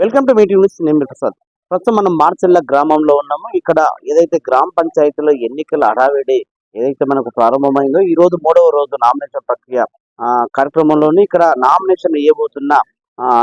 Welcome to meeting news. నేను మీ ప్రసాద్. ప్రస్తుతం మనం మార్చెల్ల గ్రామంలో ఉన్నాము. ఇక్కడ ఏదైతే గ్రామ పంచాయతీలో ఎన్నికల హడావిడి ఏదైతే మనకు ప్రారంభమైందో ఈ రోజు మూడవ రోజు నామినేషన్ ప్రక్రియ కార్యక్రమంలోని ఇక్కడ నామినేషన్ వేయబోతున్న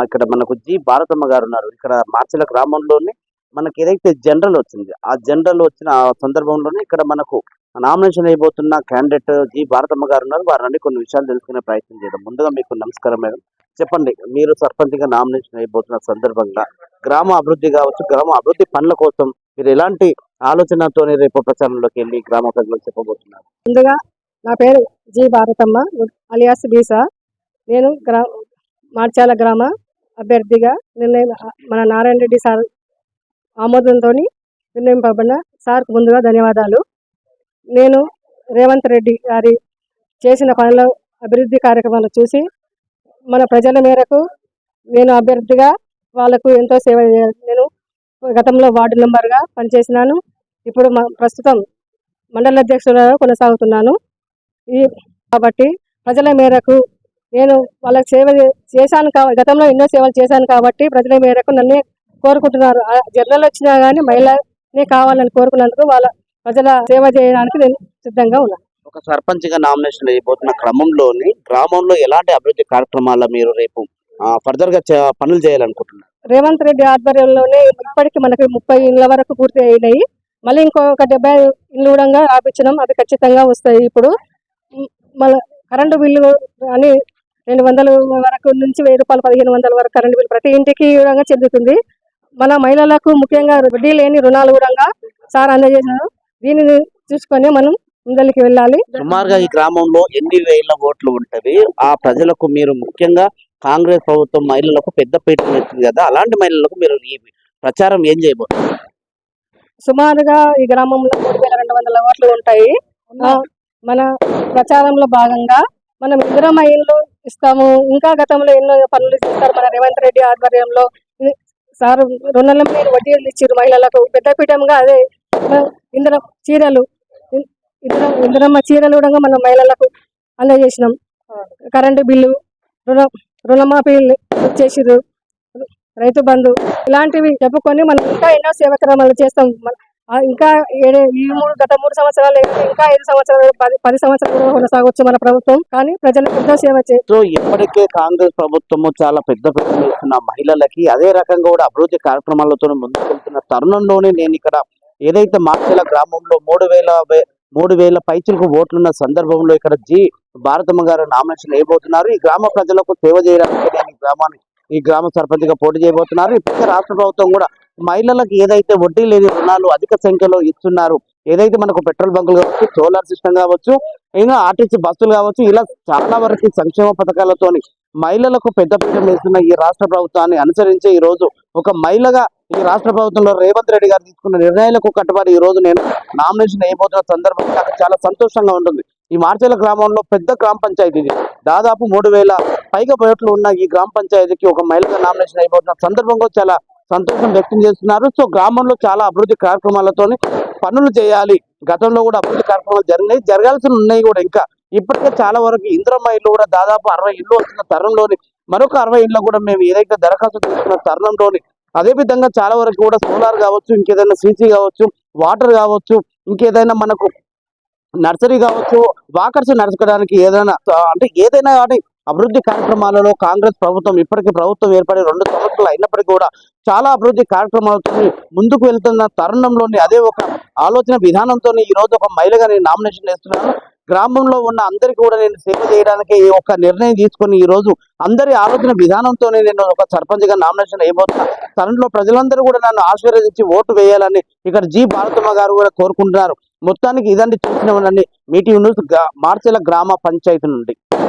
ఇక్కడ మనకు జి భారతమ్మ గారు ఉన్నారు. ఇక్కడ మార్చెల్ల గ్రామంలోని మనకి ఏదైతే జనరల్ వచ్చింది ఆ జనరల్ వచ్చిన సందర్భంలోనే ఇక్కడ మనకు నామినేషన్ వేయబోతున్న క్యాండిడేట్ జి భారతమ్మ గారు ఉన్నారు. వారిని కొన్ని విషయాలు తెలుసుకునే ప్రయత్నం చేద్దాం. ముందుగా మీకు నమస్కారం మేడం. చెప్పండి, మీరు సర్పంచ్గా నామినేషన్ అయిపోతున్న సందర్భంగా గ్రామ అభివృద్ధి కావచ్చు, గ్రామ అభివృద్ధి పనుల కోసం మీరు ఎలాంటి ఆలోచనతోనే రేపు ప్రచారంలోకి వెళ్ళి గ్రామ ప్రజలకు చెప్పబోతున్నారు? ముందుగా నా పేరు జి భారతమ్మ అలియాస్ బీసా. నేను మార్చాల గ్రామ అభ్యర్థిగా మన నారాయణ రెడ్డి సార్ ఆమోదంతో నిర్ణయింపబడిన సార్కు ముందుగా ధన్యవాదాలు. నేను రేవంత్ రెడ్డి గారి చేసిన పనుల అభివృద్ధి కార్యక్రమాలు చూసి మన ప్రజల మేరకు నేను అభ్యర్థిగా వాళ్ళకు ఎంతో సేవ నేను గతంలో వార్డు మెంబర్గా పనిచేసినాను. ఇప్పుడు ప్రస్తుతం మండల అధ్యక్షులుగా కొనసాగుతున్నాను. కాబట్టి ప్రజల మేరకు నేను వాళ్ళకి సేవ చేశాను. గతంలో ఎన్నో సేవలు చేశాను కాబట్టి ప్రజల మేరకు నన్నే కోరుకుంటున్నారు. జనరల్ వచ్చినా కానీ మహిళనే కావాలని కోరుకున్నందుకు వాళ్ళ ప్రజల సేవ చేయడానికి నేను సిద్ధంగా ఉన్నాను. ఒక సర్పంచ్గా నామినేషన్ అయిపోతున్న క్రమంలోని గ్రామంలో ఎలాంటి అభివృద్ధి కార్యక్రమాల మీరు రేపు ఫర్దర్గా పనులు చేయాలనుకుంటున్నారు? రేవంత్ రెడ్డి ఆధ్వర్యంలోనే ఇప్పటికి మనకి 30 ఇళ్ల వరకు పూర్తి అయినాయి. మళ్ళీ ఇంకొక 70 ఇళ్ళు కూడా రాపించడం, అవి ఖచ్చితంగా వస్తాయి. ఇప్పుడు మన కరెంటు బిల్లు అని 200 వరకు నుంచి 1000 రూపాయలు 1500 వరకు కరెంటు బిల్లు ప్రతి ఇంటికి కూడా చెందుతుంది. మన మహిళలకు ముఖ్యంగా వడ్డీ లేని రుణాలు కూడా సార్ అందజేశారు. దీనిని చూసుకొని మనం ముందరికి వెళ్ళాలి. సుమారుగా ఈ గ్రామంలో ఎన్ని వేల ఓట్లు ఉంటవి? ఆ ప్రజలకు మీరు ముఖ్యంగా కాంగ్రెస్ ప్రభుత్వం మహిళలకు పెద్ద పీట వేస్తుంది కదా, అలాంటి మహిళలకు మీరు ఈ ప్రచారం ఏం చేయబోతున్నారు? సుమారుగా ఈ గ్రామంలో 3200 ఓట్లు ఉంటాయి. మన ప్రచారంలో భాగంగా మనం ఇందిరమ్మ ఇళ్ళు ఇస్తాము. ఇంకా గతంలో ఎన్నో పనులు చేస్తారు మన రేవంత్ రెడ్డి ఆధ్వర్యంలో. సార్ రుణాల మీద వడ్డీలు ఇచ్చారు మహిళలకు. పెద్దపీఠంగా అదే ఇందిరమ్మ చీరలు కూడా మనం మహిళలకు అందజేసినాం. కరెంటు బిల్లు, రుణమాఫీ చేసిరు, రైతు బంధు ఇలాంటివి చెప్పుకొని మనం ఇంకా ఎన్నో సేవక్రమాలు చేస్తాం. ఇంకా గత 3 సంవత్సరాలు ఇంకా 5 సంవత్సరాలు 10 సంవత్సరాలు కొనసాగొచ్చు మన ప్రభుత్వం. కానీ ప్రజలకు ఎంతో సేవ సో ఇప్పటికే కాంగ్రెస్ ప్రభుత్వము చాలా పెద్ద పెద్ద ఇస్తున్న మహిళలకి అదే రకంగా కూడా అభివృద్ధి కార్యక్రమాలతో ముందుకు వెళ్తున్న తరుణంలోనే నేను ఇక్కడ ఏదైతే మార్చెల గ్రామంలో 3000 పైచిలకు ఓట్లున్న సందర్భంలో ఇక్కడ జి భారతమ్మ గారు నామినేషన్ వేయబోతున్నారు. ఈ గ్రామ ప్రజలకు సేవ చేయడానికి నేను ఈ గ్రామ సర్పంచ్గా పోటీ చేయబోతున్నారు. ఇప్పటికే రాష్ట్ర ప్రభుత్వం కూడా మహిళలకు ఏదైతే వడ్డీ లేని రుణాలు అధిక సంఖ్యలో ఇస్తున్నారు, ఏదైతే మనకు పెట్రోల్ బంకులు కావచ్చు, సోలార్ సిస్టమ్ కావచ్చు, ఇంకా ఆర్టీసీ బస్సులు కావచ్చు, ఇలా చాలా వరకు సంక్షేమ పథకాలతోని మహిళలకు పెద్దపీఠం వేస్తున్న ఈ రాష్ట్ర ప్రభుత్వాన్ని అనుసరించి ఈ రోజు ఒక మహిళగా ఈ రాష్ట్ర ప్రభుత్వంలో రేవంత్ రెడ్డి గారు తీసుకున్న నిర్ణయాలకు కట్టుబడి ఈ రోజు నేను నామినేషన్ వేయబోతున్న సందర్భంగా నాకు చాలా సంతోషంగా ఉంటుంది. ఈ మార్చెల గ్రామంలో పెద్ద గ్రామ పంచాయతీ, దాదాపు 3000 పైగా ఓట్లు ఉన్న ఈ గ్రామ పంచాయతీకి ఒక మహిళగా నామినేషన్ అయిపోతున్న సందర్భంగా చాలా సంతోషం వ్యక్తం చేస్తున్నారు. సో గ్రామంలో చాలా అభివృద్ధి కార్యక్రమాలతో పనులు చేయాలి. గతంలో కూడా అభివృద్ధి కార్యక్రమాలు జరిగినాయి, జరగాల్సి ఉన్నాయి కూడా. ఇంకా ఇప్పటికే చాలా వరకు ఇందిరమ్మ ఇళ్ళు కూడా దాదాపు 60 ఇళ్ళు వస్తున్న తరుణంలోని మరొక 60 ఇళ్ళు కూడా మేము ఏదైతే దరఖాస్తు తీసుకున్న తరుణంలోని అదే విధంగా చాలా వరకు కూడా సోలార్ కావచ్చు, ఇంకేదైనా సీసీ కావచ్చు, వాటర్ కావచ్చు, ఇంకేదైనా మనకు నర్సరీ కావచ్చు, వాకర్స్ నడుచుకోవడానికి ఏదైనా కానీ అభివృద్ధి కార్యక్రమాలలో కాంగ్రెస్ ప్రభుత్వం ఇప్పటికీ ప్రభుత్వం ఏర్పడి 2 సంవత్సరాలు అయినప్పటికీ కూడా చాలా అభివృద్ధి కార్యక్రమాలతో ముందుకు వెళ్తున్న తరుణంలోని అదే ఒక ఆలోచన విధానంతో ఈ రోజు ఒక మహిళగా నేను నామినేషన్ చేస్తున్నాను. గ్రామంలో ఉన్న అందరికీ కూడా నేను సేవ చేయడానికి ఒక నిర్ణయం తీసుకొని ఈ రోజు అందరి ఆలోచన విధానంతోనే నేను ఒక సర్పంచ్గా నామినేషన్ వేయబోతున్నా. తనలో ప్రజలందరూ కూడా నన్ను ఆశీర్వదించి ఓటు వేయాలని ఇక్కడ జి భారతమ్మ గారు కూడా కోరుకుంటున్నారు. మొత్తానికి ఇదండి చూసినవనండి మీటింగ్ న్యూస్ మార్చెల గ్రామ పంచాయతీ నుండి.